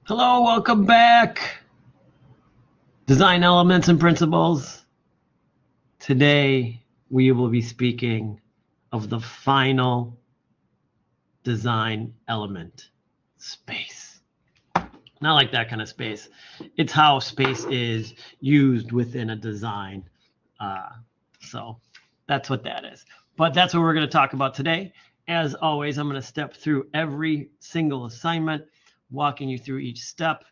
Hello, welcome back. Design Elements and Principles. Today, we will be speaking of the final design element, space. Not like that kind of space. It's how space is used within a design. So that's what that is. But that's what we're going to talk about today. As always, I'm going to step through every single assignment, walking you through each step.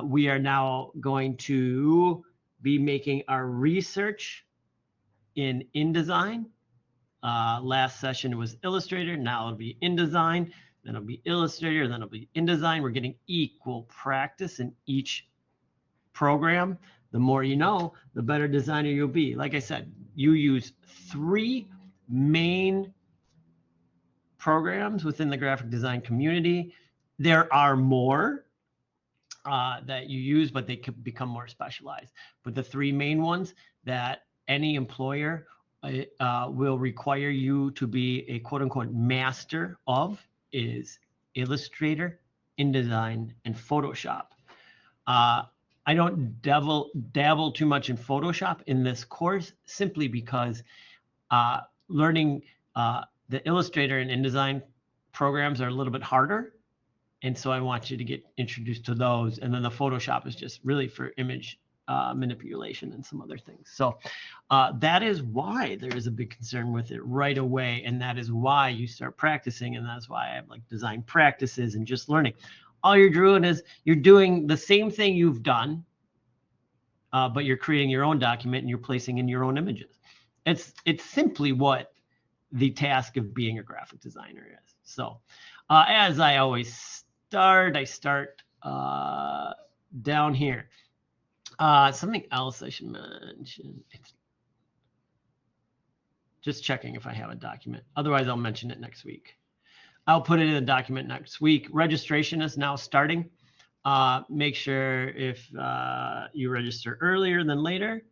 We are now going to be making our research in InDesign. Last session was Illustrator. Now it'll be InDesign. Then it'll be Illustrator. Then it'll be InDesign. We're getting equal practice in each program. The more you know, the better designer you'll be. Like I said, you use 3 main programs within the graphic design community. There are more that you use, but they could become more specialized. But the 3 main ones that any employer will require you to be a quote unquote master of is Illustrator, InDesign, and Photoshop. I don't dabble too much in Photoshop in this course simply because learning the Illustrator and InDesign programs are a little bit harder. And so I want you to get introduced to those. And then the Photoshop is just really for image manipulation and some other things. So that is why there is a big concern with it right away. And that is why you start practicing. And that's why I have like design practices and just learning. All you're doing is you're doing the same thing you've done, but you're creating your own document and you're placing in your own images. It's simply what the task of being a graphic designer is. So as I always start, I start down here. Something else I should mention. Just checking if I have a document. Otherwise, I'll mention it next week. I'll put it in the document next week. Registration is now starting. Make sure if you register earlier than later.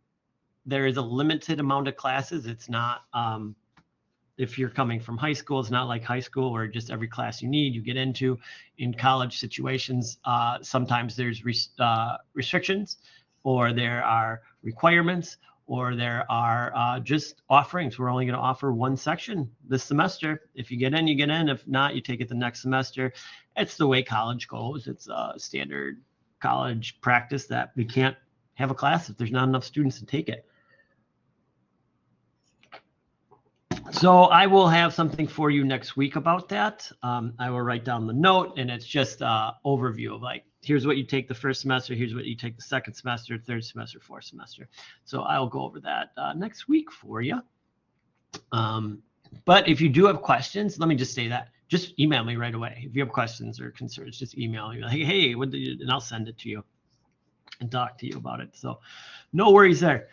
There is a limited amount of classes. It's not, if you're coming from high school, it's not like high school where just every class you need, you get into. In college situations, sometimes there's restrictions, or there are requirements, or there are just offerings. We're only going to offer 1 section this semester. If you get in, you get in. If not, you take it the next semester. It's the way college goes. It's a standard college practice that we can't have a class if there's not enough students to take it. So I will have something for you next week about that. I will write down the note, and it's just an overview of like, here's what you take the first semester, here's what you take the second semester, third semester, fourth semester. So I'll go over that next week for you. But if you do have questions, let me just say that. Just email me right away. If you have questions or concerns, just email me. Like, hey, what did you, and I'll send it to you and talk to you about it. So no worries there.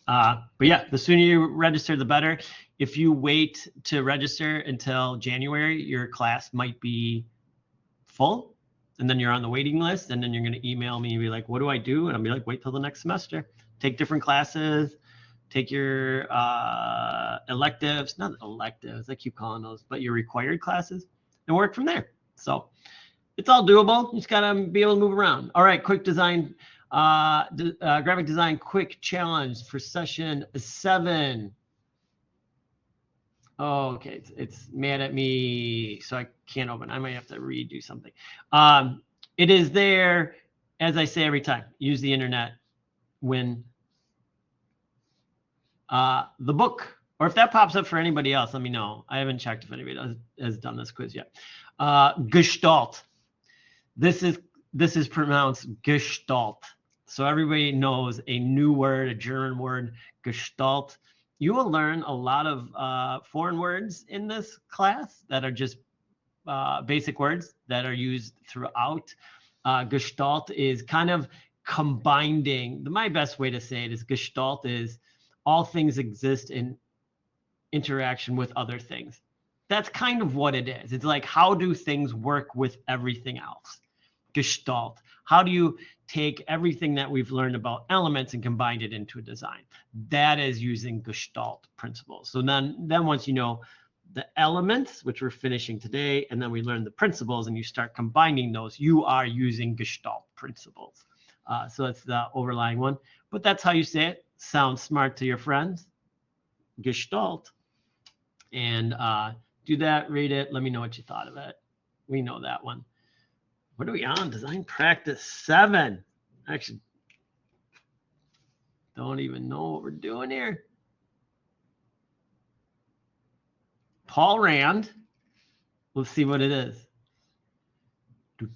But yeah, the sooner you register, the better. If you wait to register until January, your class might be full, and then you're on the waiting list, and then you're going to email me and be like, what do I do? And I'll be like, wait till the next semester. Take different classes, take your electives, not electives, I keep calling those, but your required classes, and work from there. So it's all doable. You just got to be able to move around. All right, quick design. Graphic design quick challenge for session 7. Oh, okay, it's mad at me, so I can't open. I might have to redo something. It is there, as I say every time. Use the internet. Win the book, or if that pops up for anybody else, let me know. I haven't checked if anybody has done this quiz yet. Gestalt. This is pronounced Gestalt. So everybody knows a new word, a German word, Gestalt. You will learn a lot of foreign words in this class that are just basic words that are used throughout. Gestalt is kind of combining. My best way to say it is Gestalt is all things exist in interaction with other things. That's kind of what it is. It's like, how do things work with everything else? Gestalt. How do you take everything that we've learned about elements and combine it into a design? That is using Gestalt principles. So then once you know the elements, which we're finishing today, and then we learn the principles, and you start combining those. You are using Gestalt principles. So that's the overlying one. But that's how you say it. Sounds smart to your friends. Gestalt. And do that, read it. Let me know what you thought of it. We know that one. What are we on? Design practice 7. Actually, don't even know what we're doing here. Paul Rand. Let's see what it is. Let's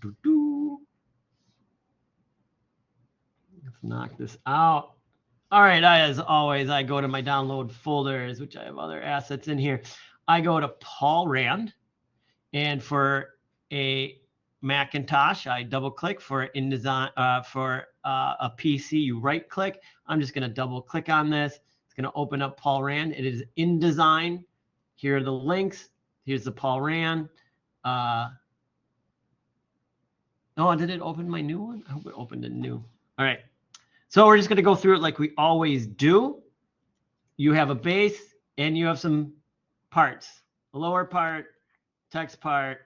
knock this out. All right, as always, I go to my download folders, which I have other assets in here. I go to Paul Rand, and for a Macintosh, I double click. For InDesign, for a PC, you right click. I'm just going to double click on this. It's going to open up Paul Rand. It is InDesign. Here are the links. Here's the Paul Rand. Oh, did it open my new one? I hope it opened a new. All right. So we're just going to go through it like we always do. You have a base and you have some parts. The lower part, text part,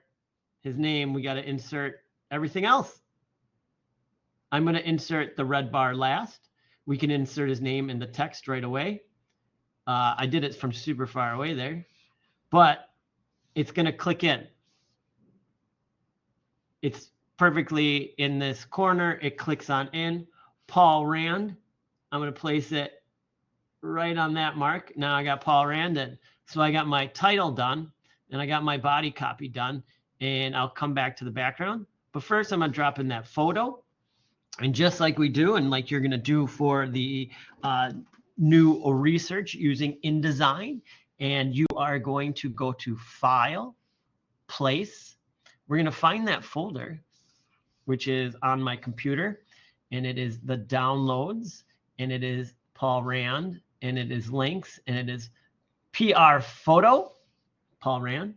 his name. We got to insert everything else. I'm going to insert the red bar last. We can insert his name in the text right away. I did it from super far away there, but it's going to click in. It's perfectly in this corner. It clicks on in. Paul Rand. I'm going to place it right on that mark. Now I got Paul Rand in. So I got my title done and I got my body copy done, and I'll come back to the background. But first I'm going to drop in that photo, and just like we do and like you're going to do for the new research using InDesign, and you are going to go to File, Place. We're going to find that folder, which is on my computer, and it is the downloads, and it is Paul Rand, and it is links, and it is PR photo, Paul Rand.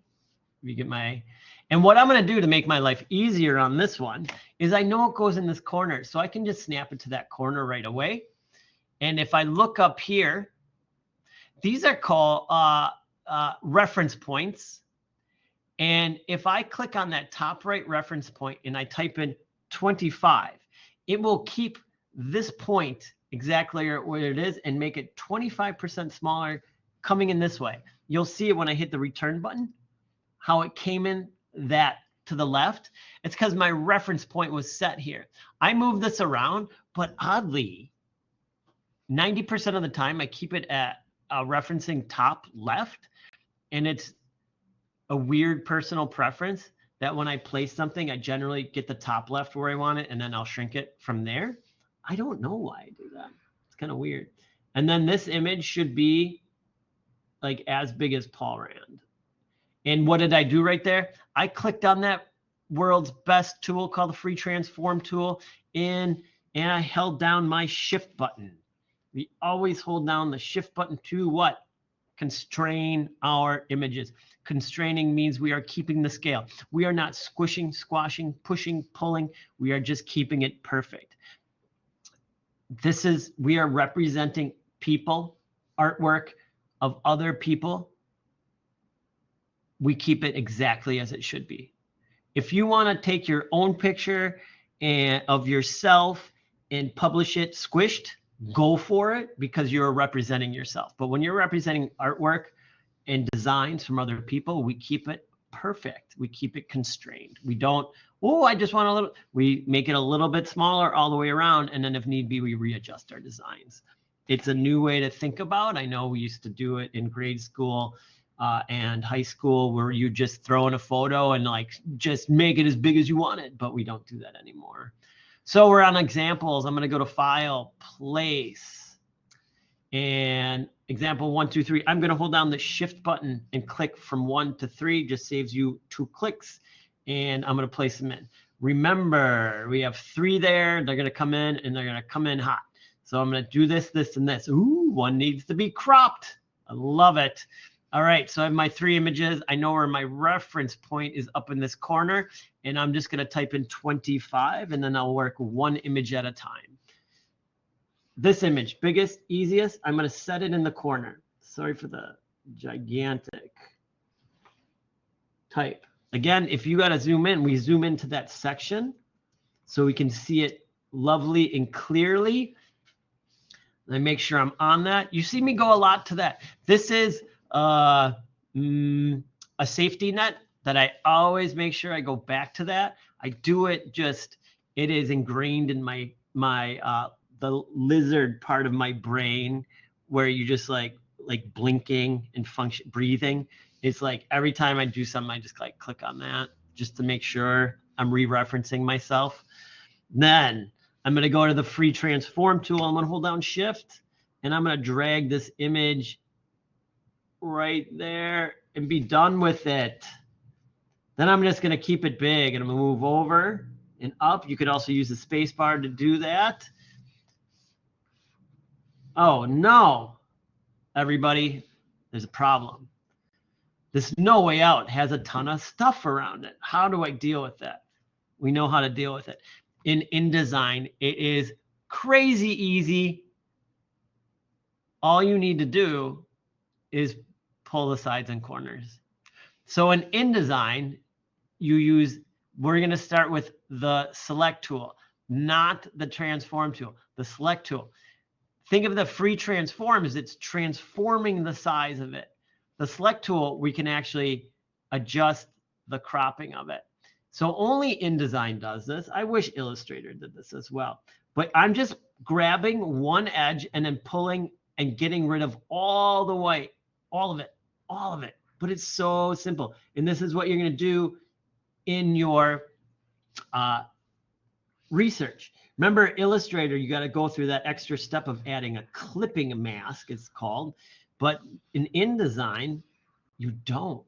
You get my, and what I'm going to do to make my life easier on this one is I know it goes in this corner, so I can just snap it to that corner right away. And if I look up here, these are called reference points. And if I click on that top right reference point and I type in 25, it will keep this point exactly where it is and make it 25% smaller coming in this way. You'll see it when I hit the return button, how it came in that to the left. It's because my reference point was set here. I move this around, but oddly, 90% of the time I keep it at referencing top left, and it's a weird personal preference that when I place something, I generally get the top left where I want it, and then I'll shrink it from there. I don't know why I do that. It's kind of weird. And then this image should be like as big as Paul Rand. And what did I do right there? I clicked on that world's best tool called the Free Transform tool, and I held down my shift button. We always hold down the shift button to what? Constrain our images. Constraining means we are keeping the scale. We are not squishing, squashing, pushing, pulling. We are just keeping it perfect. We are representing people, artwork of other people. We keep it exactly as it should be. If you want to take your own picture of yourself and publish it squished, go for it, because you're representing yourself. But when you're representing artwork and designs from other people, we keep it perfect. We keep it constrained. We don't, oh, I just want a little, we make it a little bit smaller all the way around, and then if need be, we readjust our designs. It's a new way to think about. I know we used to do it in grade school and high school, where you just throw in a photo and like just make it as big as you want it, but we don't do that anymore. So we're on examples. I'm going to go to File, Place, and example 1, 2, 3. I'm going to hold down the Shift button and click from 1 to 3. Just saves you 2 clicks, and I'm going to place them in. Remember, we have 3 there. They're going to come in, and they're going to come in hot. So I'm going to do this, this, and this. Ooh, one needs to be cropped. I love it. All right, so I have my 3 images. I know where my reference point is up in this corner, and I'm just going to type in 25, and then I'll work 1 image at a time. This image, biggest, easiest, I'm going to set it in the corner. Sorry for the gigantic type. Again, if you got to zoom in, we zoom into that section so we can see it lovely and clearly. Let me make sure I'm on that. You see me go a lot to that. This is a safety net that I always make sure I go back to that. I do it just, it is ingrained in my the lizard part of my brain where you just like blinking and function breathing. It's like every time I do something, I just like click on that just to make sure I'm re-referencing myself. Then I'm going to go to the free transform tool. I'm going to hold down shift and I'm going to drag this image right there and be done with it. Then I'm just going to keep it big and I'm going to move over and up. You could also use the space bar to do that. Oh no, everybody, there's a problem. This No Way Out has a ton of stuff around it. How do I deal with that? We know how to deal with it. In InDesign, it is crazy easy. All you need to do is pull the sides and corners. So in InDesign, we're going to start with the select tool, not the transform tool, the select tool. Think of the free transform as it's transforming the size of it. The select tool, we can actually adjust the cropping of it. So only InDesign does this. I wish Illustrator did this as well. But I'm just grabbing one edge and then pulling and getting rid of all the white, all of it. But it's so simple. And this is what you're going to do in your research. Remember, Illustrator, you got to go through that extra step of adding a clipping mask, it's called. But in InDesign, you don't.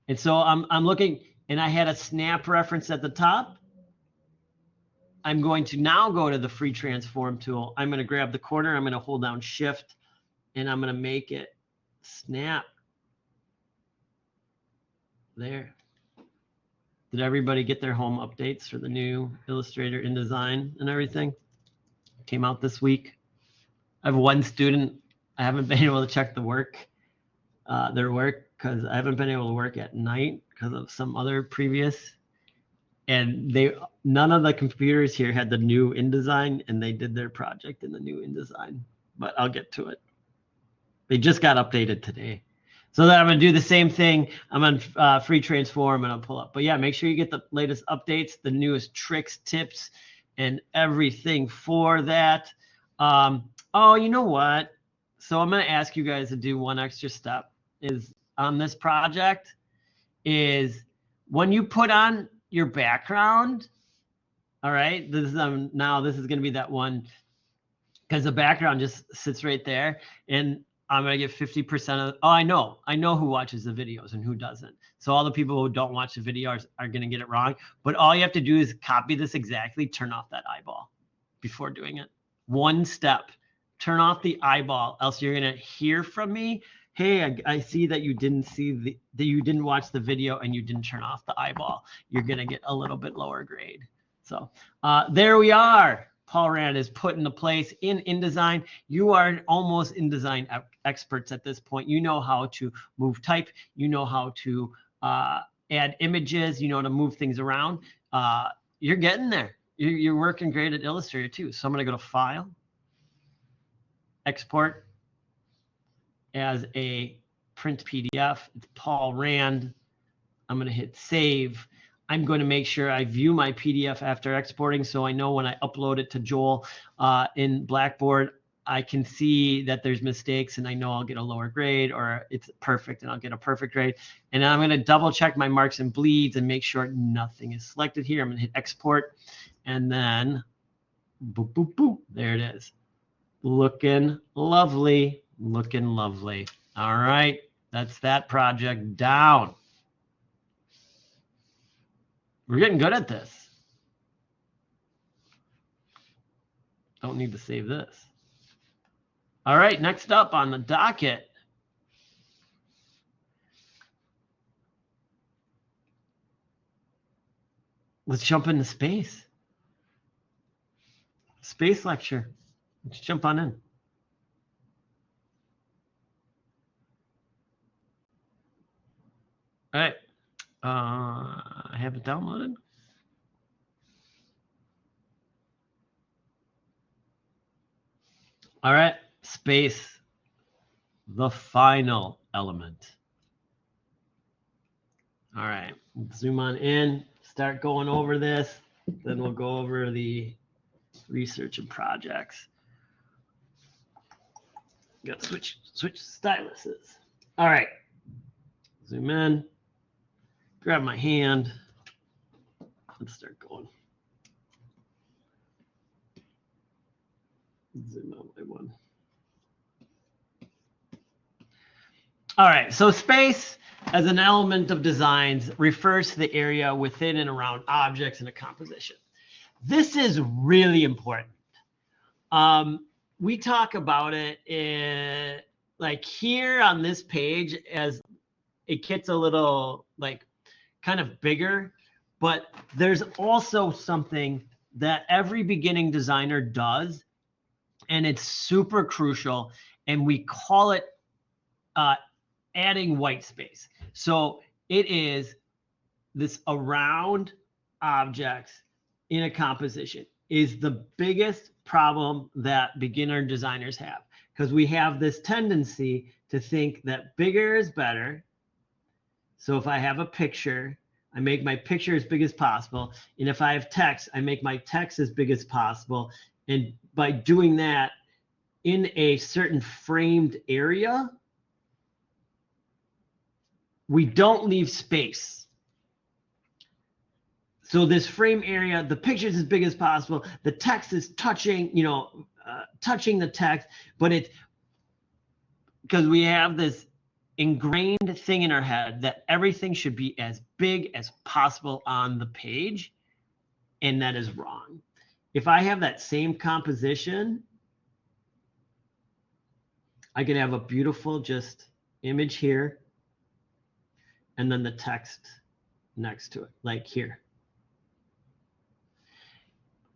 And so I'm looking, and I had a snap reference at the top. I'm going to now go to the free transform tool. I'm going to grab the corner. I'm going to hold down shift, and I'm going to make it snap. There. Did everybody get their home updates for the new Illustrator InDesign and everything? Came out this week. I have one student. I haven't been able to check their work because I haven't been able to work at night because of some other previous. And none of the computers here had the new InDesign, and they did their project in the new InDesign. But I'll get to it. They just got updated today. So then I'm going to do the same thing. I'm on free transform and I'll pull up. But yeah, make sure you get the latest updates, the newest tricks, tips, and everything for that. Oh, you know what? So I'm going to ask you guys to do one extra step is on this project is when you put on your background. All right. This is now this is going to be that one because the background just sits right there. And I'm going to get 50% of, I know who watches the videos and who doesn't. So all the people who don't watch the videos are going to get it wrong. But all you have to do is copy this exactly, turn off that eyeball before doing it. One step, turn off the eyeball, else you're going to hear from me. Hey, I see that you didn't you didn't watch the video and you didn't turn off the eyeball. You're going to get a little bit lower grade. So there we are. Paul Rand is put into place in InDesign. You are almost InDesign experts at this point. You know how to move type. You know how to add images. You know how to move things around. You're getting there. You're working great at Illustrator too. So I'm going to go to File, Export as a print PDF. It's Paul Rand. I'm going to hit Save. I'm going to make sure I view my PDF after exporting so I know when I upload it to Joel in Blackboard, I can see that there's mistakes and I know I'll get a lower grade, or it's perfect and I'll get a perfect grade. And then I'm going to double check my marks and bleeds and make sure nothing is selected here. I'm going to hit Export and then boop, boop, boop. There it is. Looking lovely. Looking lovely. All right. That's that project down. We're getting good at this. Don't need to save this. All right, next up on the docket. Let's jump into space. Space lecture. Let's jump on in. All right. I have it downloaded. All right, space, the final element. All right, zoom on in, start going over this, then we'll go over the research and projects. Got to switch styluses. All right, zoom in, grab my hand, let's start going. Zoom out my one. All right, so space as an element of designs refers to the area within and around objects in a composition. This is really important. We talk about it like here on this page as it gets a little like kind of bigger, but there's also something that every beginning designer does, and it's super crucial, and we call it adding white space. So it is this around objects in a composition is the biggest problem that beginner designers have, because we have this tendency to think that bigger is better. So if I have a picture, I make my picture as big as possible. And if I have text, I make my text as big as possible. And by doing that in a certain framed area, we don't leave space. So this frame area, the picture is as big as possible. The text is touching, touching the text, but it's because we have this ingrained thing in our head that everything should be as big as possible on the page, and that is wrong. If I have that same composition, I can have a beautiful just image here, and then the text next to it, like here.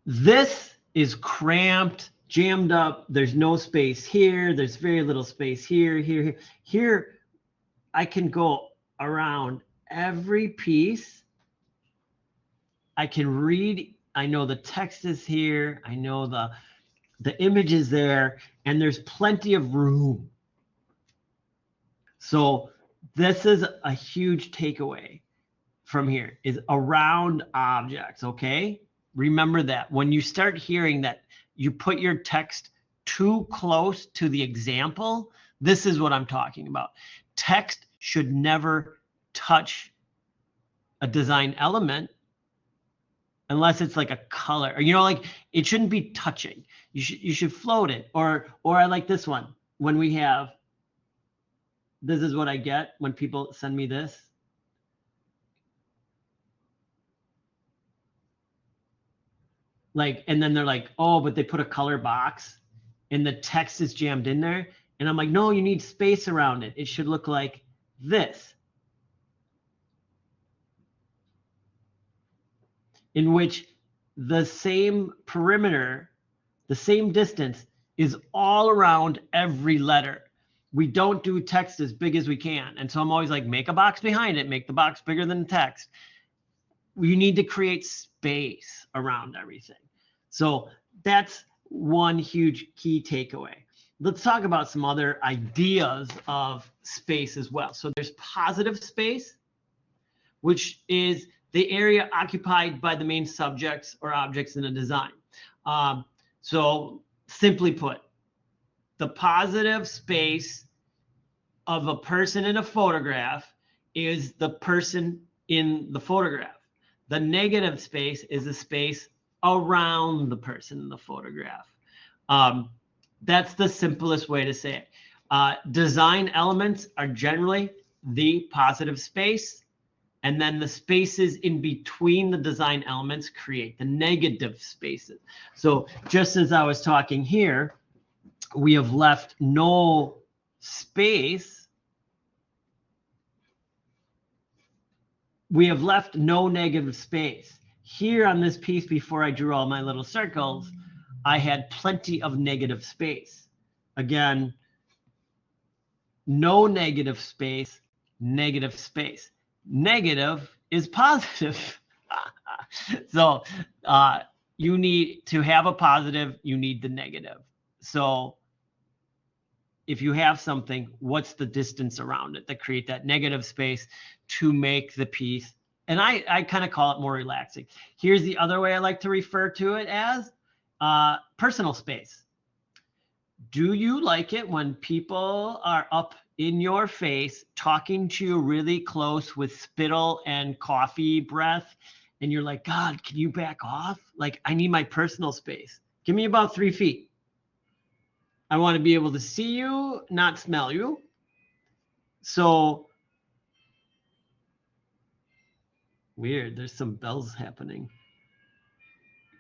This is cramped, jammed up. There's no space here. There's very little space here, here. Here, I can go around every piece. I can read. I know the text is here. I know the image is there, and there's plenty of room. So this is a huge takeaway from here, is around objects, okay? Remember that when you start hearing that you put your text too close to the example, this is what I'm talking about. Text should never touch a design element unless it's like a color, or like it shouldn't be touching. You should float it, or I like this one. When we have, this is what I get when people send me this. Like, and then they're like, oh, but they put a color box and the text is jammed in there. And I'm like, no, you need space around it. It should look like this. In which the same perimeter, the same distance is all around every letter. We don't do text as big as we can. And so I'm always like, make a box behind it, make the box bigger than the text. You need to create space around everything. So that's one huge key takeaway. Let's talk about some other ideas of space as well. So there's positive space, which is the area occupied by the main subjects or objects in a design. So simply put, the positive space of a person in a photograph is the person in the photograph. The negative space is the space around the person in the photograph. That's the simplest way to say it. Design elements are generally the positive space, and then the spaces in between the design elements create the negative spaces. So just as I was talking here, we have left no space. We have left no negative space. Here on this piece, before I drew all my little circles, I had plenty of negative space. Again, no negative space, negative space. Negative is positive. So you need to have a positive, you need the negative. So if you have something, what's the distance around it that create that negative space to make the piece? And I kind of call it more relaxing. Here's the other way I like to refer to it as personal space. Do you like it when people are up in your face talking to you really close with spittle and coffee breath? And you're like, God, can you back off? Like, I need my personal space. Give me about 3 feet. I want to be able to see you, not smell you. So weird. There's some bells happening.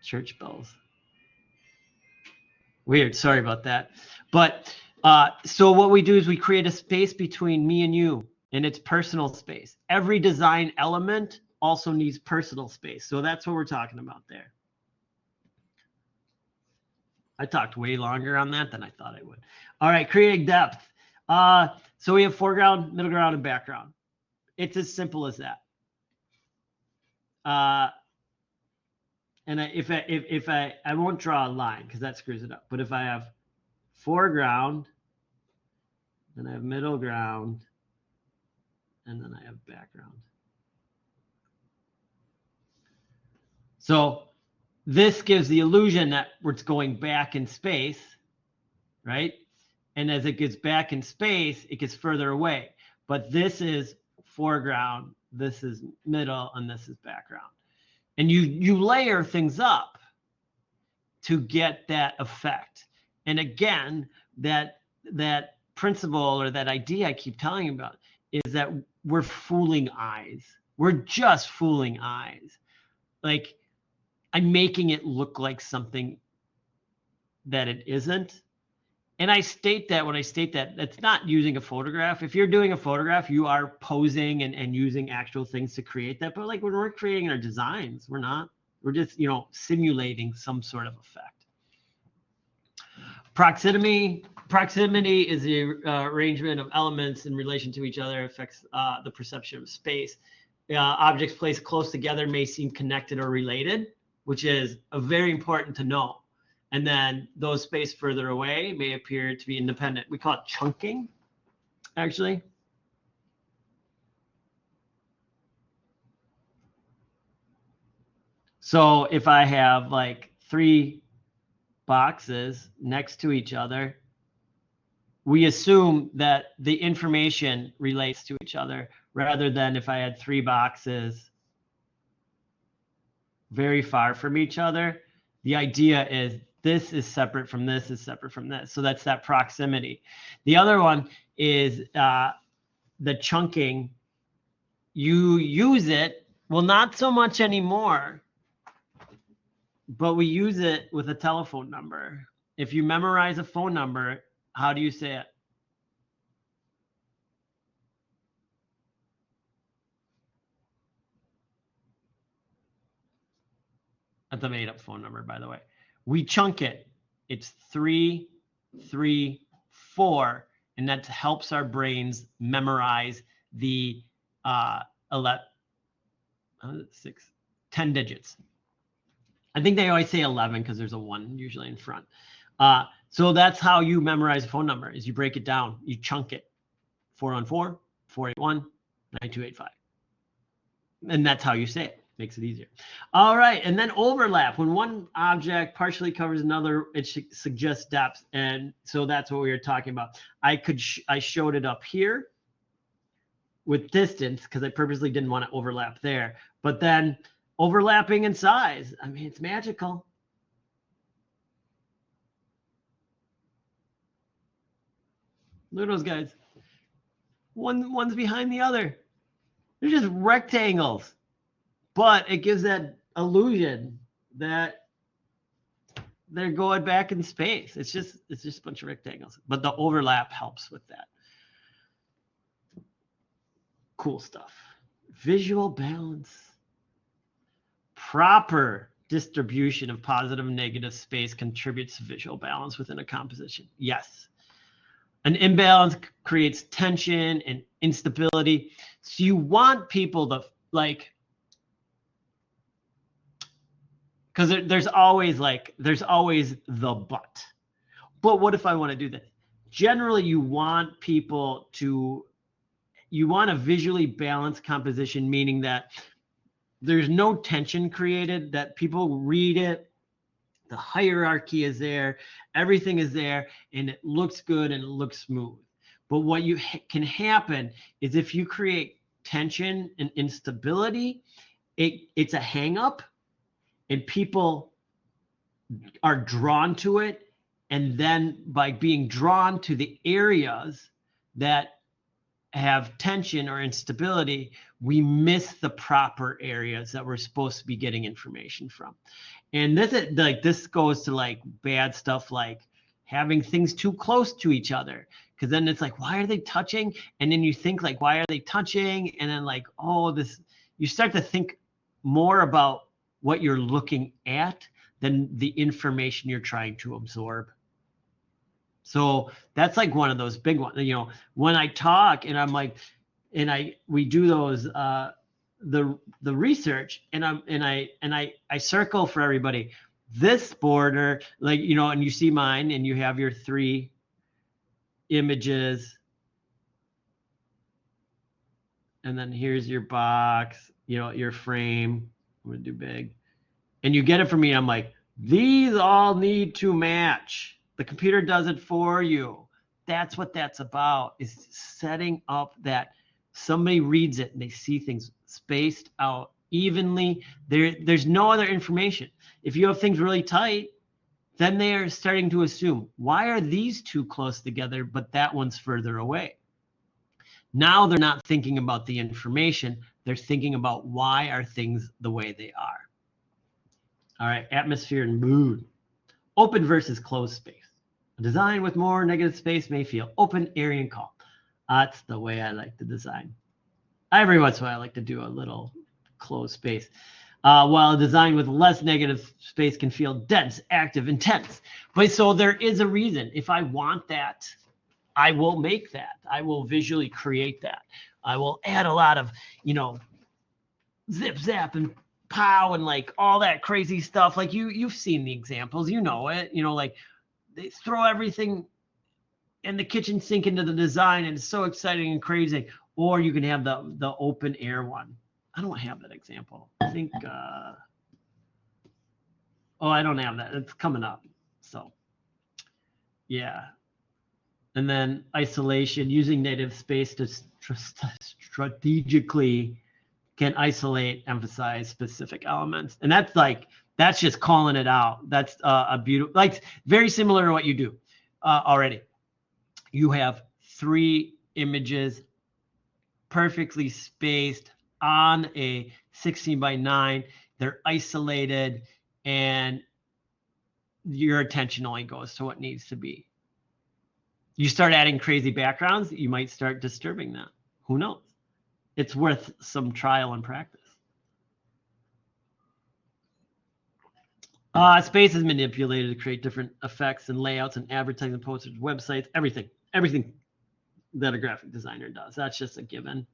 Church bells. Weird. Sorry about that. But so what we do is we create a space between me and you, and it's personal space. Every design element also needs personal space. So that's what we're talking about there. I talked way longer on that than I thought I would. All right, creating depth. So we have foreground, middle ground, and background. It's as simple as that. And if I won't draw a line because that screws it up. But if I have foreground, then I have middle ground, and then I have background. So this gives the illusion that it's going back in space, right? And as it gets back in space, it gets further away. But this is foreground, this is middle, and this is background. And you layer things up to get that effect. And again, that principle or that idea I keep telling you about is that we're fooling eyes. We're just fooling eyes. Like, I'm making it look like something that it isn't. And I state that when I state that, that's not using a photograph. If you're doing a photograph, you are posing and using actual things to create that. But like when we're creating our designs, we're not. We're just, simulating some sort of effect. Proximity is the arrangement of elements in relation to each other, affects the perception of space. Objects placed close together may seem connected or related, which is very important to know. And then those spaced further away may appear to be independent. We call it chunking, actually. So if I have like 3 boxes next to each other, we assume that the information relates to each other rather than if I had 3 boxes very far from each other. The idea is this is separate from this is separate from this. So that's that proximity. The other one is the chunking. You use it, well, not so much anymore, but we use it with a telephone number. If you memorize a phone number, how do you say it? That's a made-up phone number, by the way. We chunk it. It's 3, 3, 4, and that helps our brains memorize the 10 digits. I think they always say 11 because there's a 1 usually in front. So that's how you memorize a phone number, is you break it down. You chunk it. 414, 481, 9285. And that's how you say it. Makes it easier. All right, and then overlap. When one object partially covers another, it suggests depth, and so that's what we were talking about. I showed it up here with distance because I purposely didn't want to overlap there. But then overlapping in size, I mean, it's magical. Look at those guys. One's behind the other. They're just rectangles. But it gives that illusion that they're going back in space. It's just a bunch of rectangles. But the overlap helps with that. Cool stuff. Visual balance. Proper distribution of positive and negative space contributes to visual balance within a composition. Yes. An imbalance creates tension and instability. So you want people to, like, because there's always the but. But what if I want to do this? Generally, you want a visually balanced composition, meaning that there's no tension created, that people read it, the hierarchy is there, everything is there, and it looks good and it looks smooth. But what can happen is if you create tension and instability, it's a hang up, and people are drawn to it. And then by being drawn to the areas that have tension or instability, we miss the proper areas that we're supposed to be getting information from. And this goes to like bad stuff, like having things too close to each other, because then it's like, why are they touching? And then you think like, why are they touching? And then like, you start to think more about what you're looking at than the information you're trying to absorb. So that's like one of those big ones. When I talk and I'm like, we do those the research, and I circle for everybody this border, like, and you see mine, and you have your 3 images, and then here's your box, your frame. I'm gonna do big, and you get it from me. I'm like, these all need to match. The computer does it for you. That's what that's about, is setting up that somebody reads it and they see things spaced out evenly. There's no other information. If you have things really tight, then they are starting to assume, why are these 2 close together, but that one's further away? Now they're not thinking about the information. They're thinking about, why are things the way they are? All right, atmosphere and mood. Open versus closed space. A design with more negative space may feel open, airy, and calm. That's the way I like to design. Every once in a while, I like to do a little closed space. While a design with less negative space can feel dense, active, intense. But so there is a reason. If I want that, I will make that. I will visually create that. I will add a lot of, zip, zap, and pow, and like all that crazy stuff. Like you've seen the examples, it. Like they throw everything in the kitchen sink into the design, and it's so exciting and crazy. Or you can have the open air one. I don't have that example. I think, I don't have that. It's coming up. So, yeah. And then isolation, using native space to strategically can isolate, emphasize specific elements. And that's just calling it out. That's a beautiful, like very similar to what you do already. You have 3 images perfectly spaced on a 16 by 9. They're isolated, and your attention only goes to what needs to be. You start adding crazy backgrounds, you might start disturbing that. Who knows? It's worth some trial and practice. Space is manipulated to create different effects and layouts and advertising posters, websites, everything that a graphic designer does. That's just a given.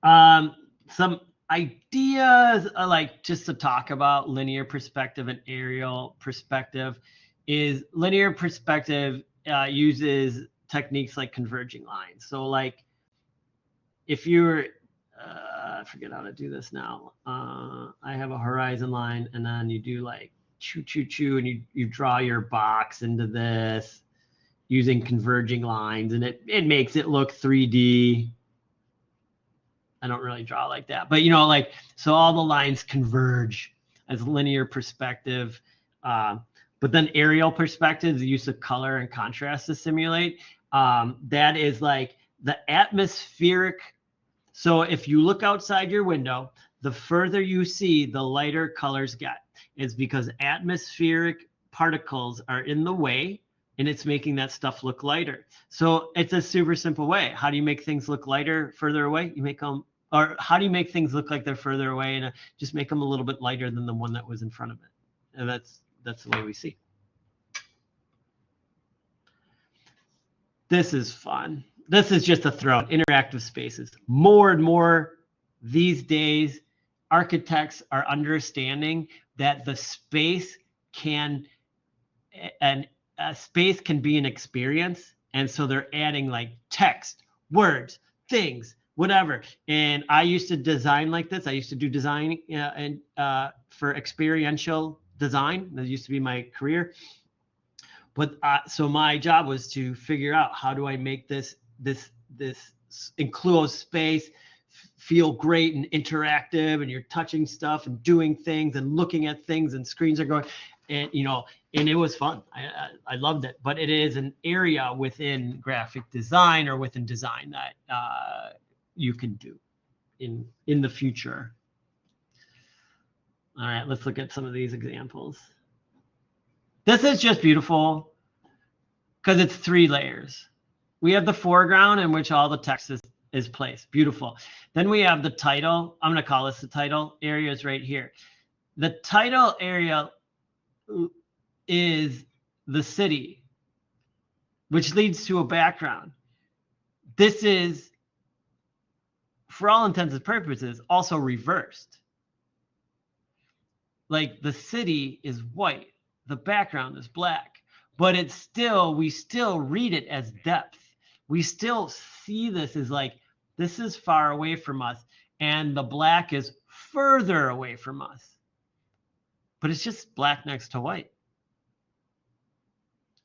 Some ideas like just to talk about linear perspective and aerial perspective is linear perspective uses techniques like converging lines. So like if you're, I forget how to do this now. I have a horizon line, and then you do like choo, choo, choo, and you draw your box into this using converging lines, and it makes it look 3D. I don't really draw like that, but so all the lines converge as linear perspective. But then aerial perspective, the use of color and contrast to simulate, that is like the atmospheric. So if you look outside your window, the further you see, the lighter colors get. It's because atmospheric particles are in the way, and it's making that stuff look lighter. So it's a super simple way. How do you make things look lighter further away? You make them, or how do you make things look like they're further away, and just make them a little bit lighter than the one that was in front of it? And that's the way we see. This is fun. This is just a throw. Interactive spaces. More and more these days, architects are understanding that the space can space can be an experience, and so they're adding like text, words, things, whatever. And I used to design like this. I used to do design and for experiential design. That used to be my career. But so my job was to figure out, how do I make this enclosed space feel great and interactive, and you're touching stuff and doing things and looking at things, and screens are going, and and it was fun. I loved it. But it is an area within graphic design or within design that you can do in the future. All right, let's look at some of these examples. This is just beautiful because it's 3 layers. We have the foreground in which all the text is placed. Beautiful. Then we have the title. I'm going to call this the title area, is right here. The title area is the city, which leads to a background. This is, for all intents and purposes, also reversed. Like the city is white, the background is black, but it's still, we still read it as depth. We still see this as like, this is far away from us, and the black is further away from us. But it's just black next to white.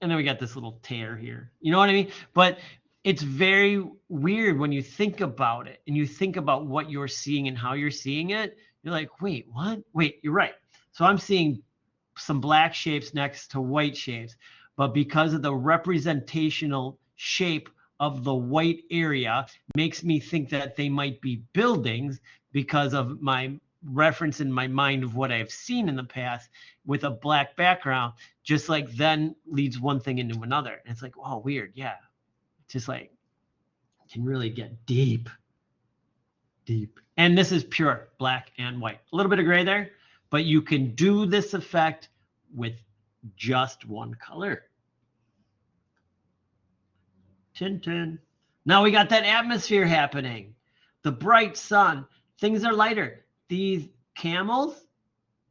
And then we got this little tear here. You know what I mean? But it's very weird when you think about it, and you think about what you're seeing and how you're seeing it. You're like, wait, what? Wait, you're right. So I'm seeing some black shapes next to white shapes, but because of the representational shape of the white area, makes me think that they might be buildings because of my reference in my mind of what I've seen in the past with a black background. Just like then leads one thing into another. And it's like, oh, weird. Yeah. Just like, can really get deep. And this is pure black and white. A little bit of gray there, but you can do this effect with just one color. Tintin. Now we got that atmosphere happening. The bright sun. Things are lighter. These camels,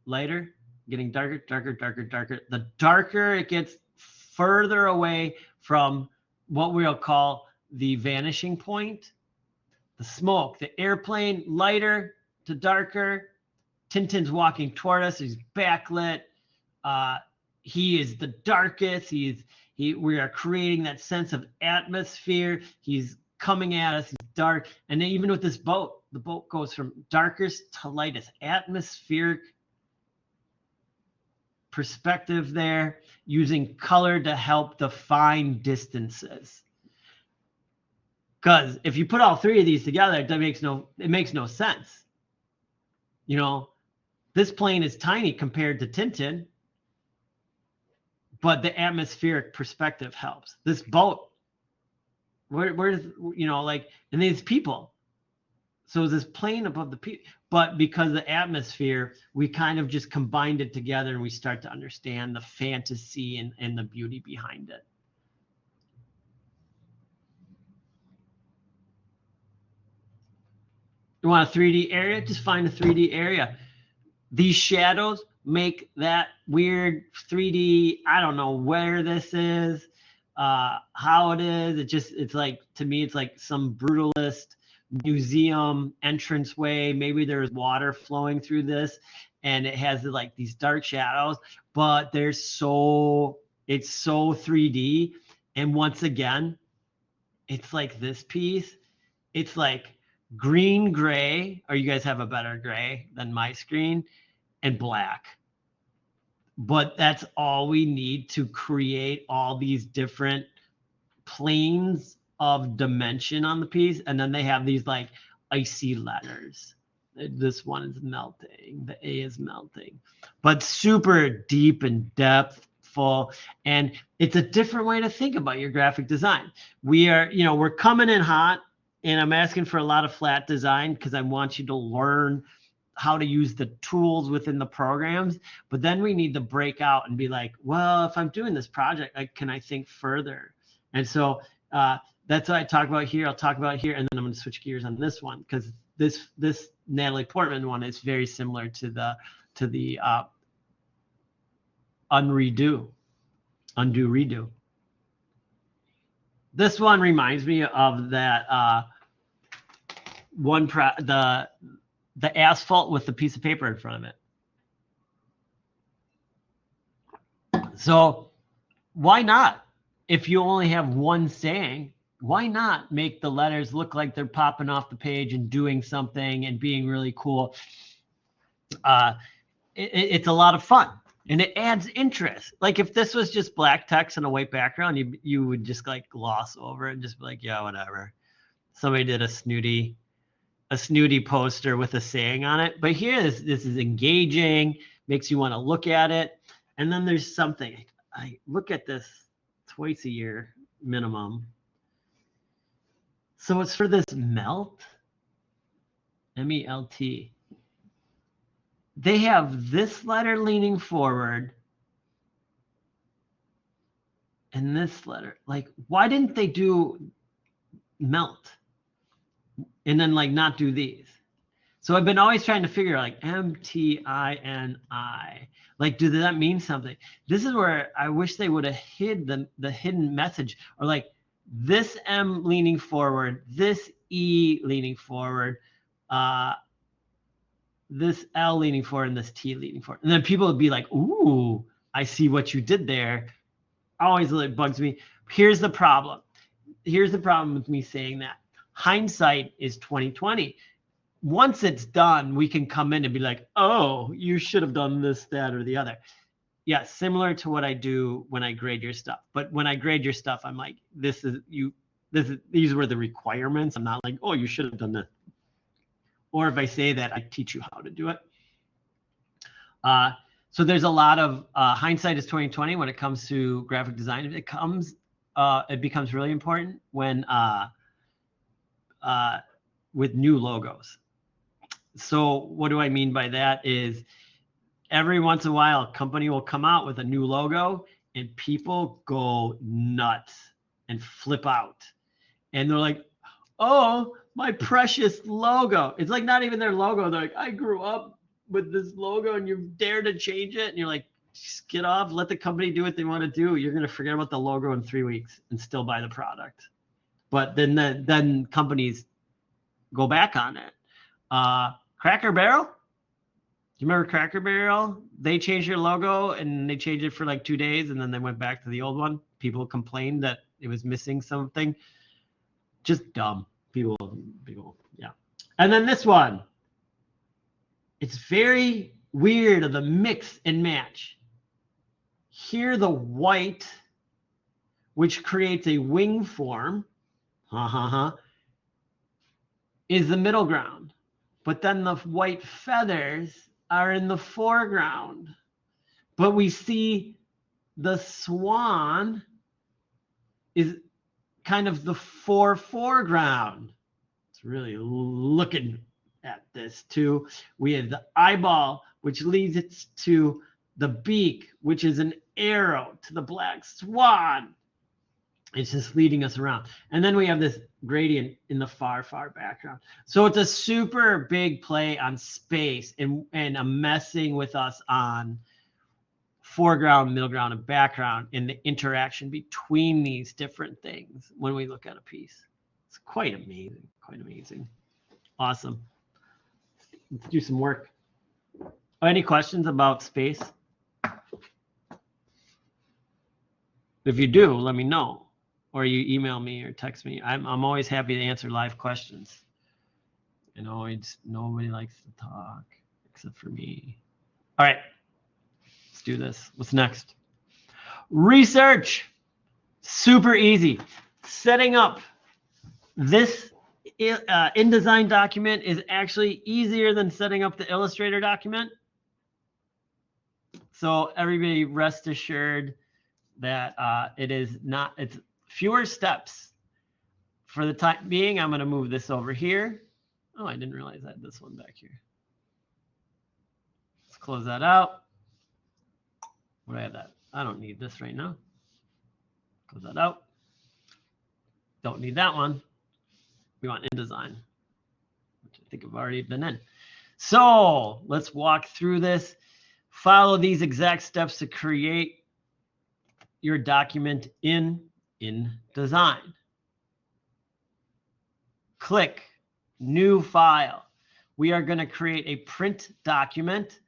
lighter, getting darker, darker, darker, darker. The darker it gets, further away from what we'll call the vanishing point. The smoke, the airplane, lighter to darker. Tintin's walking toward us. He's backlit. He is the darkest. We are creating that sense of atmosphere. He's coming at us. He's dark. And then even with this boat, the boat goes from darkest to lightest. Atmospheric perspective there, using color to help define distances. Because if you put all 3 of these together, it makes no sense. This plane is tiny compared to Tintin, but the atmospheric perspective helps. This boat, where's like, and these people. So this plane above the people, but because of the atmosphere, we kind of just combined it together, and we start to understand the fantasy and the beauty behind it. You want a 3D area? Just find a 3D area. These shadows make that weird 3D, I don't know where this is, how it is. It's like, to me, it's like some brutalist museum entranceway. Maybe there's water flowing through this, and it has like these dark shadows, but it's so 3D. And once again, it's like this piece. It's like green, gray, or you guys have a better gray than my screen, and black. But that's all we need to create all these different planes of dimension on the piece. And then they have these like icy letters. This one is melting. The A is melting. But super deep and depthful. And it's a different way to think about your graphic design. We're coming in hot, and I'm asking for a lot of flat design because I want you to learn how to use the tools within the programs. But then we need to break out and be like, well, if I'm doing this project, can I think further? And so that's what I talk about here. I'll talk about here, and then I'm going to switch gears on this one, because this Natalie Portman one is very similar to the undo, redo. This one reminds me of that the asphalt with the piece of paper in front of it. So why not? If you only have one saying, why not make the letters look like they're popping off the page and doing something and being really cool? It's a lot of fun and it adds interest. Like if this was just black text and a white background, you would just like gloss over it and just be like, yeah, whatever. Somebody did a snooty poster with a saying on it. But here, this is engaging, makes you want to look at it. And then there's something. I look at this twice a year minimum. So it's for this melt, MELT. They have this letter leaning forward and this letter. Like, why didn't they do melt and then like not do these? So I've been always trying to figure out like MTINI. Like, does that mean something? This is where I wish they would have hid the hidden message, or like this M leaning forward, this E leaning forward, this L leaning forward, and this T leaning forward. And then people would be like, ooh, I see what you did there. Always it bugs me. Here's the problem. Here's the problem with me saying that. Hindsight is 2020. Once it's done, we can come in and be like, oh, you should have done this, that, or the other. Yeah, similar to what I do when I grade your stuff. But when I grade your stuff, I'm like, these were the requirements. I'm not like, oh, you should have done this. Or if I say that, I teach you how to do it. So there's a lot of hindsight is 2020 when it comes to graphic design. It becomes really important when with new logos. So what do I mean by that is every once in a while, a company will come out with a new logo and people go nuts and flip out. And they're like, oh, my precious logo. It's like not even their logo. They're like, I grew up with this logo and you dare to change it. And you're like, just get off, let the company do what they want to do. You're going to forget about the logo in 3 weeks and still buy the product. But then companies go back on it. Cracker Barrel? Do you remember Cracker Barrel? They changed their logo and they changed it for like 2 days and then they went back to the old one. People complained that it was missing something. Just dumb. People, yeah. And then this one. It's very weird of the mix and match. Here the white, which creates a wing form, is the middle ground. But then the white feathers are in the foreground. But we see the swan is kind of the foreground. It's really looking at this too. We have the eyeball, which leads it to the beak, which is an arrow to the black swan. It's just leading us around. And then we have this gradient in the far background. So it's a super big play on space and a messing with us on foreground, middle ground, and background in the interaction between these different things when we look at a piece. It's quite amazing, quite amazing. Awesome. Let's do some work. Any questions about space? If you do, let me know. Or you email me or text me. I'm always happy to answer live questions. And always, nobody likes to talk except for me. All right, let's do this. What's next? Research. Super easy. Setting up this InDesign document is actually easier than setting up the Illustrator document. So everybody rest assured that it's fewer steps. For the time being, I'm going to move this over here. Oh, I didn't realize I had this one back here. Let's close that out. Where do I have that? I don't need this right now. Close that out. Don't need that one. We want InDesign, which I think I've already been in. So let's walk through this. Follow these exact steps to create your document in InDesign. Click New File. We are going to create a print document.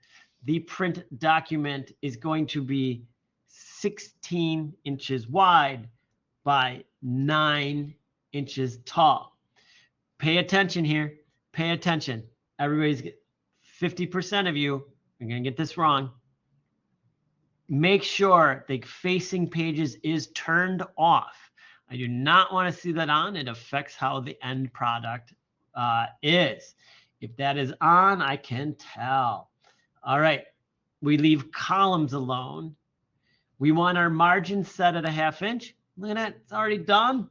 The print document is going to be 16 inches wide by 9 inches tall. Pay attention here. Pay attention. Everybody's 50% of you are going to get this wrong. Make sure the facing pages is turned off. I do not want to see that on. It affects how the end product is. If that is on, I can tell. All right. We leave columns alone. We want our margin set at 1/2 inch. Look at that. It's already done.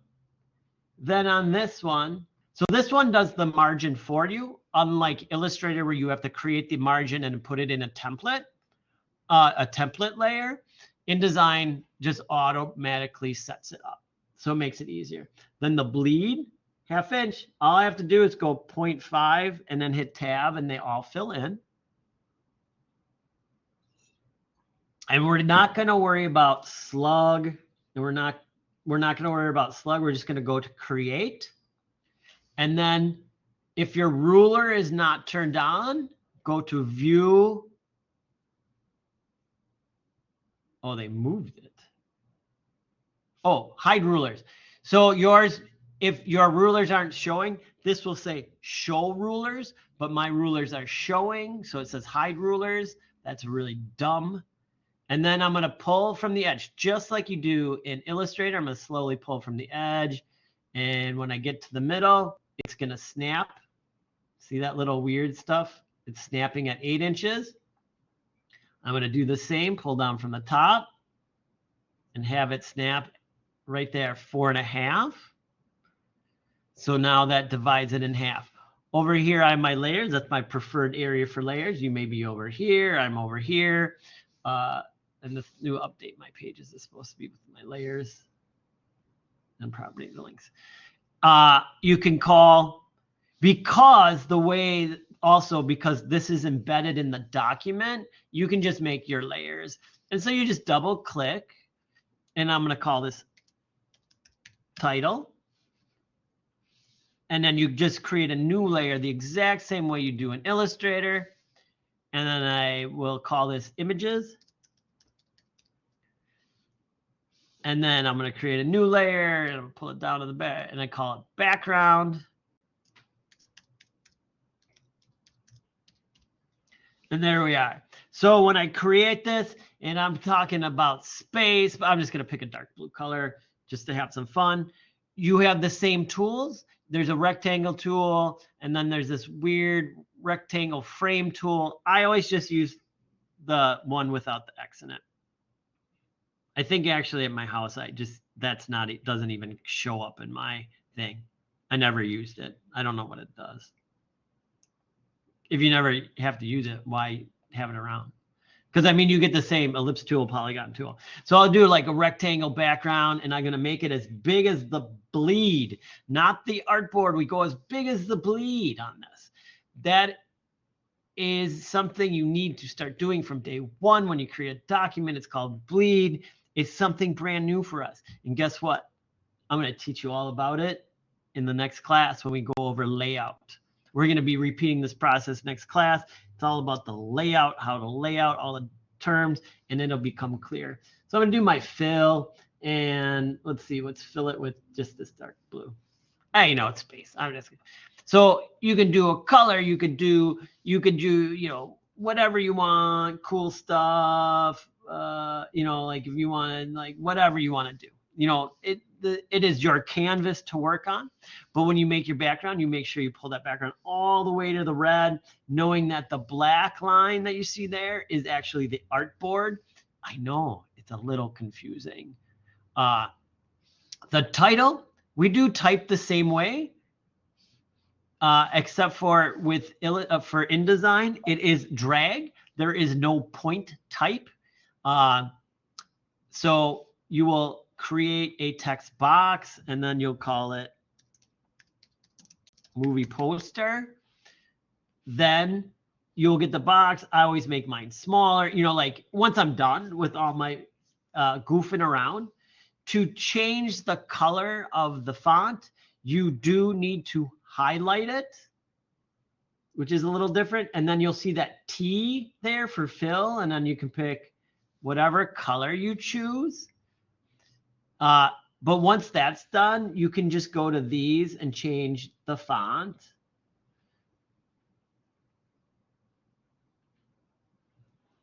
Then on this one, so this one does the margin for you, unlike Illustrator where you have to create the margin and put it in a template layer. InDesign just automatically sets it up. So it makes it easier. Then the bleed, 1/2 inch, all I have to do is go 0.5 and then hit tab and they all fill in. And we're not going to worry about slug. And we're not going to worry about slug. We're just going to go to create. And then if your ruler is not turned on, go to view. Oh, they moved it. Oh, hide rulers. So yours, if your rulers aren't showing, this will say show rulers, but my rulers are showing. So it says hide rulers. That's really dumb. And then I'm going to pull from the edge, just like you do in Illustrator. I'm going to slowly pull from the edge. And when I get to the middle, it's going to snap. See that little weird stuff? It's snapping at 8 inches. I'm going to do the same, pull down from the top and have it snap right there, 4.5. So now that divides it in half. Over here, I have my layers. That's my preferred area for layers. You may be over here. I'm over here. And this new update my pages is supposed to be with my layers and property links. You can call, because the way, also because this is embedded in the document, you can just make your layers. And so you just double click, and I'm going to call this title. And then you just create a new layer the exact same way you do in Illustrator. And then I will call this images. And then I'm going to create a new layer and I'll pull it down to the back and I call it background. And there we are. So when I create this and I'm talking about space, but I'm just going to pick a dark blue color just to have some fun. You have the same tools. There's a rectangle tool, and then there's this weird rectangle frame tool. I always just use the one without the X in it. I think actually at my house, it doesn't even show up in my thing. I never used it. I don't know what it does. If you never have to use it, why have it around? Because I mean, you get the same ellipse tool, polygon tool. So I'll do like a rectangle background, and I'm going to make it as big as the bleed, not the artboard. We go as big as the bleed on this. That is something you need to start doing from day one when you create a document. It's called bleed. It's something brand new for us. And guess what? I'm going to teach you all about it in the next class when we go over layout. We're going to be repeating this process next class. It's all about the layout, how to lay out all the terms, and it'll become clear. So I'm going to do my fill, and let's see, let's fill it with just this dark blue. You know, it's space. So you can do a color, you could do, you know, whatever you want, cool stuff, you know, like if you want, like whatever you want to do. You know, it is your canvas to work on, but when you make your background, you make sure you pull that background all the way to the red, knowing that the black line that you see there is actually the artboard. I know it's a little confusing. The title, we do type the same way, except for for InDesign, it is drag. There is no point type. So you will create a text box, and then you'll call it movie poster. Then you'll get the box. I always make mine smaller. You know, like once I'm done with all my goofing around, to change the color of the font, you do need to highlight it, which is a little different. And then you'll see that T there for fill, and then you can pick whatever color you choose. But once that's done, you can just go to these and change the font.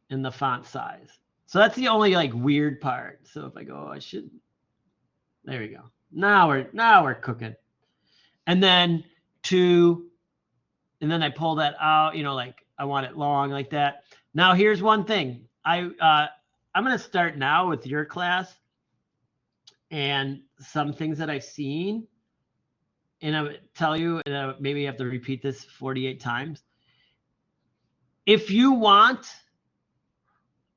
And the font size. So that's the only like weird part. So if I go, there we go. Now we're cooking. And then I pull that out, you know, like I want it long like that. Now here's one thing. I'm going to start now with your class and some things that I've seen. And I would tell you, and maybe you have to repeat this 48 times. If you want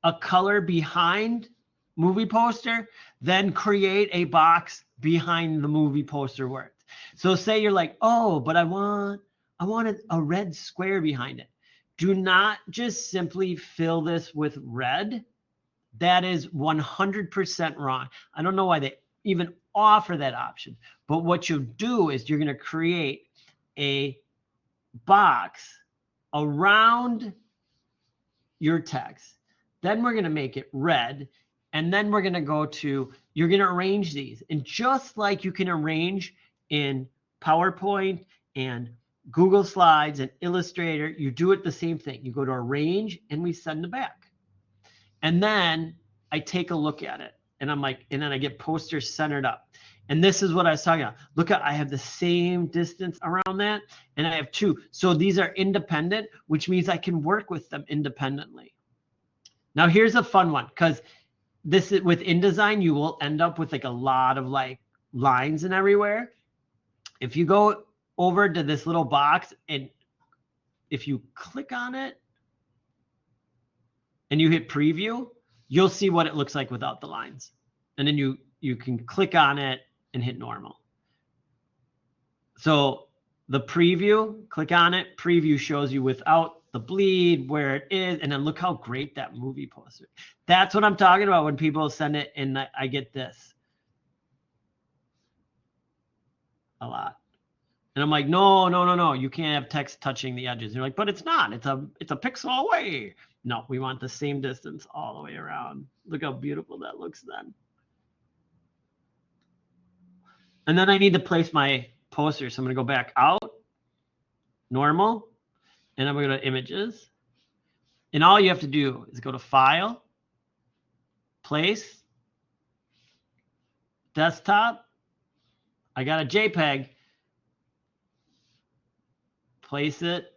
a color behind movie poster, then create a box behind the movie poster words. So say you're like, oh, but I wanted a red square behind it. Do not just simply fill this with red. That is 100% wrong. I don't know why they even offer that option. But what you do is you're going to create a box around your text. Then we're going to make it red. And then we're going to go to, you're going to arrange these. And just like you can arrange in PowerPoint and Google Slides and Illustrator, you do it the same thing. You go to arrange and we send it back. And then I take a look at it and I'm like, and then I get posters centered up. And this is what I was talking about. Look, I have the same distance around that and I have two. So these are independent, which means I can work with them independently. Now here's a fun one, because this is with InDesign, you will end up with like a lot of like lines and everywhere. If you go over to this little box and if you click on it and you hit preview, you'll see what it looks like without the lines. And then you can click on it and hit normal. So the preview, click on it, preview shows you without the bleed, where it is, and then look how great that movie poster. That's what I'm talking about when people send it and I get this a lot. And I'm like, no, you can't have text touching the edges. And you're like, but it's not. It's a pixel away. No, we want the same distance all the way around. Look how beautiful that looks then. And then I need to place my poster. So I'm going to go back out, normal, and I'm going to go to images. And all you have to do is go to File, Place, Desktop. I got a JPEG. Place it.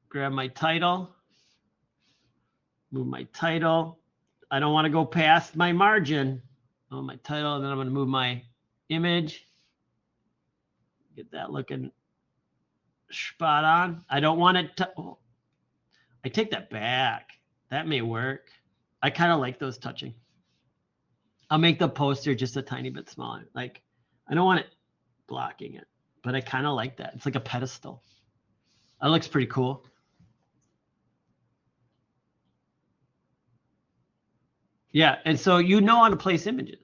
Grab my title. Move my title. I don't want to go past my margin. Oh, my title, and then I'm going to move my image. Get that looking spot on. I don't want it to. Oh, I take that back. That may work. I kind of like those touching. I'll make the poster just a tiny bit smaller. Like, I don't want it blocking it, but I kind of like that. It's like a pedestal. That looks pretty cool. Yeah, and so you know how to place images.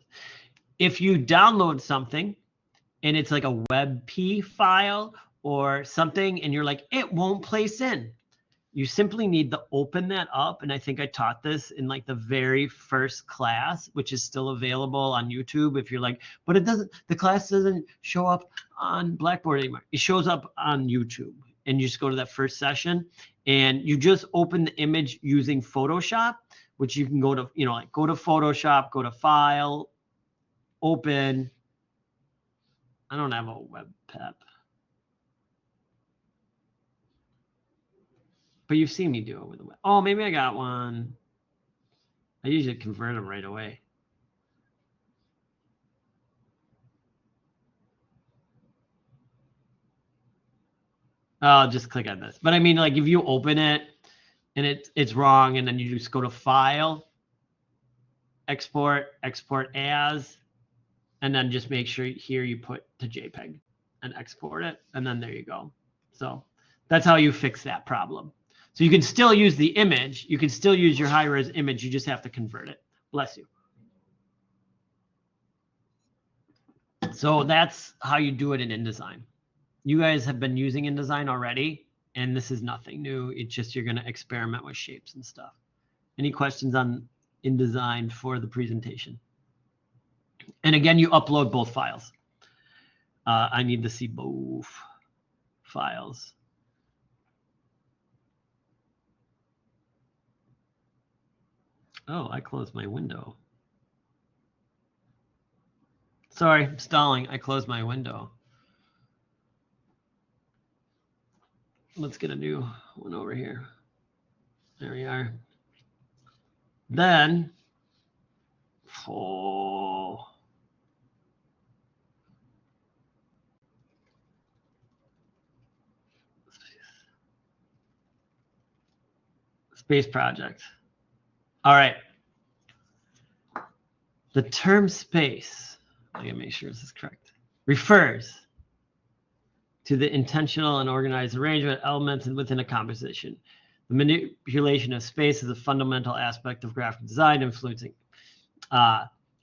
If you download something and it's like a WebP file or something and you're like, it won't place in, you simply need to open that up. And I think I taught this in like the very first class, which is still available on YouTube. If you're like, but it doesn't, the class doesn't show up on Blackboard anymore. It shows up on YouTube. And you just go to that first session and you just open the image using Photoshop, which you can go to, you know, like go to Photoshop, go to File, Open. I don't have a WebP. But you've seen me do it with the web. Oh, maybe I got one. I usually convert them right away. I'll just click on this. But I mean, like if you open it and it's wrong, and then you just go to File, Export, Export As, and then just make sure here you put to JPEG and export it, and then there you go. So That's how you fix that problem. So you can still use the image. You can still use your high-res image. You just have to convert it. Bless you. So that's how you do it in InDesign. You guys have been using InDesign already, and this is nothing new. It's just you're going to experiment with shapes and stuff. Any questions on InDesign for the presentation? And again, you upload both files. I need to see both files. Oh, I closed my window. Sorry, I'm stalling. I closed my window. Let's get a new one over here. There we are. Then, space project. All right. The term space, I gotta make sure this is correct, refers to the intentional and organized arrangement of elements within a composition. The manipulation of space is a fundamental aspect of graphic design, influencing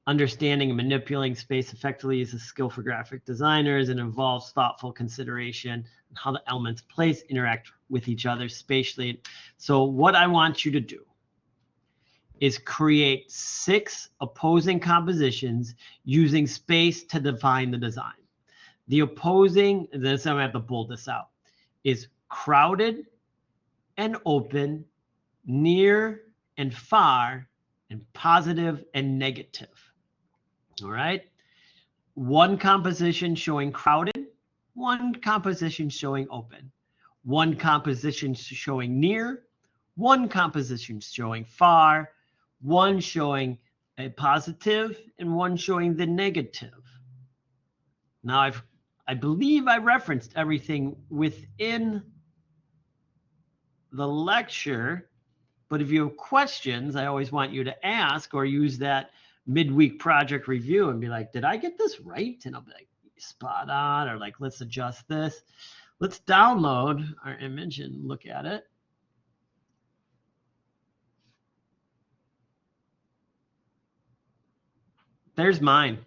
understanding and manipulating space effectively is a skill for graphic designers and involves thoughtful consideration on how the elements placed interact with each other spatially. So what I want you to do is create 6 opposing compositions using space to define the design. The opposing, and then I'm gonna have to bold this out, is crowded and open, near and far, and positive and negative. All right. One composition showing crowded, one composition showing open, one composition showing near, one composition showing far, one showing a positive, and one showing the negative. Now I believe I referenced everything within the lecture, but if you have questions, I always want you to ask or use that midweek project review and be like, did I get this right? And I'll be like, spot on, or like, let's adjust this. Let's download our image and look at it. There's mine.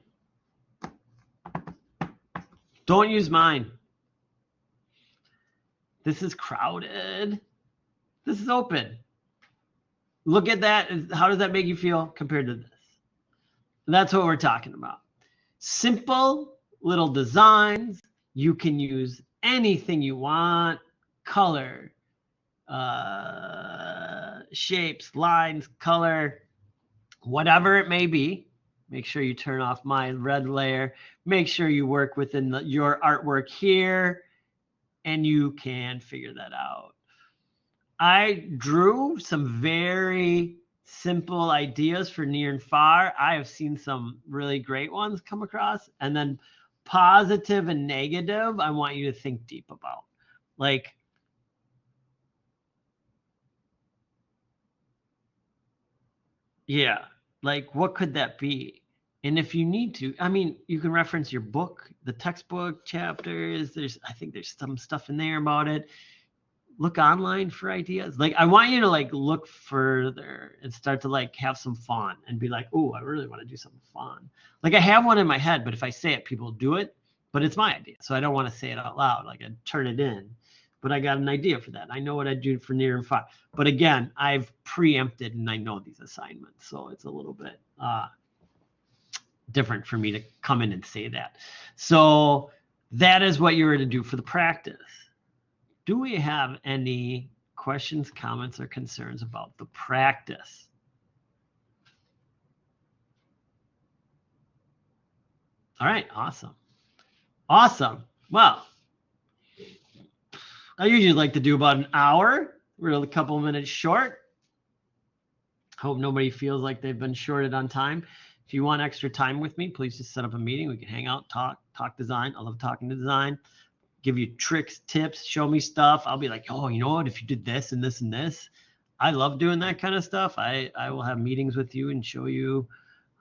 Don't use mine. This is crowded. This is open. Look at that. How does that make you feel compared to this? That's what we're talking about. Simple little designs. You can use anything you want, color, shapes, lines, color, whatever it may be. Make sure you turn off my red layer. Make sure you work within your artwork here, and you can figure that out. I drew some very simple ideas for near and far. I have seen some really great ones come across. And then positive and negative, I want you to think deep about. Like, yeah, like what could that be? And if you need to, I mean, you can reference your book, the textbook chapters. I think there's some stuff in there about it. Look online for ideas. Like, I want you to like look further and start to like have some fun and be like, oh, I really want to do something fun. Like, I have one in my head, but if I say it, people do it, but it's my idea. So I don't want to say it out loud. Like, I'd turn it in, but I got an idea for that. I know what I do for near and far. But again, I've preempted and I know these assignments. So it's a little bit different for me to come in and say that. So that is what you're to do for the practice. Do we have any questions, comments, or concerns about the practice? All right, awesome. Awesome. Well, I usually like to do about an hour. We're a couple of minutes short. Hope nobody feels like they've been shorted on time. If you want extra time with me, please just set up a meeting. We can hang out, talk design. I love talking to design. Give you tricks, tips, show me stuff. I'll be like, oh, you know what? If you did this and this and this, I love doing that kind of stuff. I will have meetings with you and show you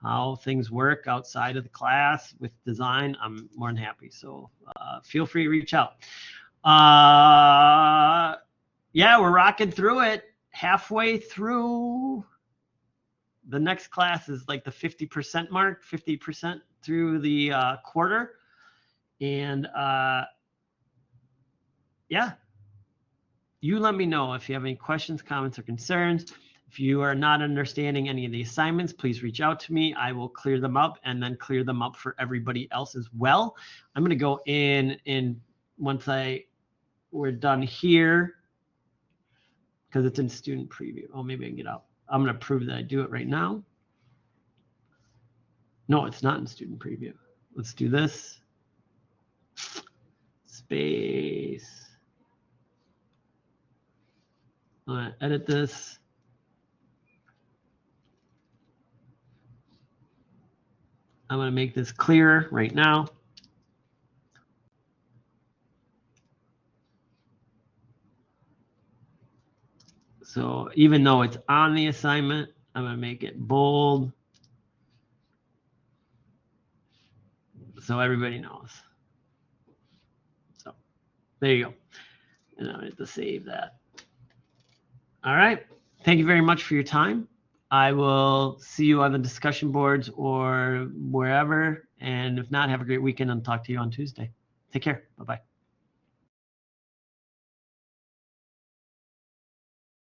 how things work outside of the class with design. I'm more than happy. So feel free to reach out. Yeah, we're rocking through it. Halfway through. The next class is like the 50% mark, 50% through the quarter. And yeah, you let me know if you have any questions, comments, or concerns. If you are not understanding any of the assignments, please reach out to me. I will clear them up and then clear them up for everybody else as well. I'm going to go in and once we're done here, because it's in student preview. Oh, maybe I can get out. I'm going to prove that I do it right now. No, it's not in student preview. Let's do this. Space. I'm going to edit this. I'm going to make this clearer right now. So even though it's on the assignment, I'm going to make it bold so everybody knows. So there you go. And I'm going to have to save that. All right. Thank you very much for your time. I will see you on the discussion boards or wherever. And if not, have a great weekend and talk to you on Tuesday. Take care. Bye-bye.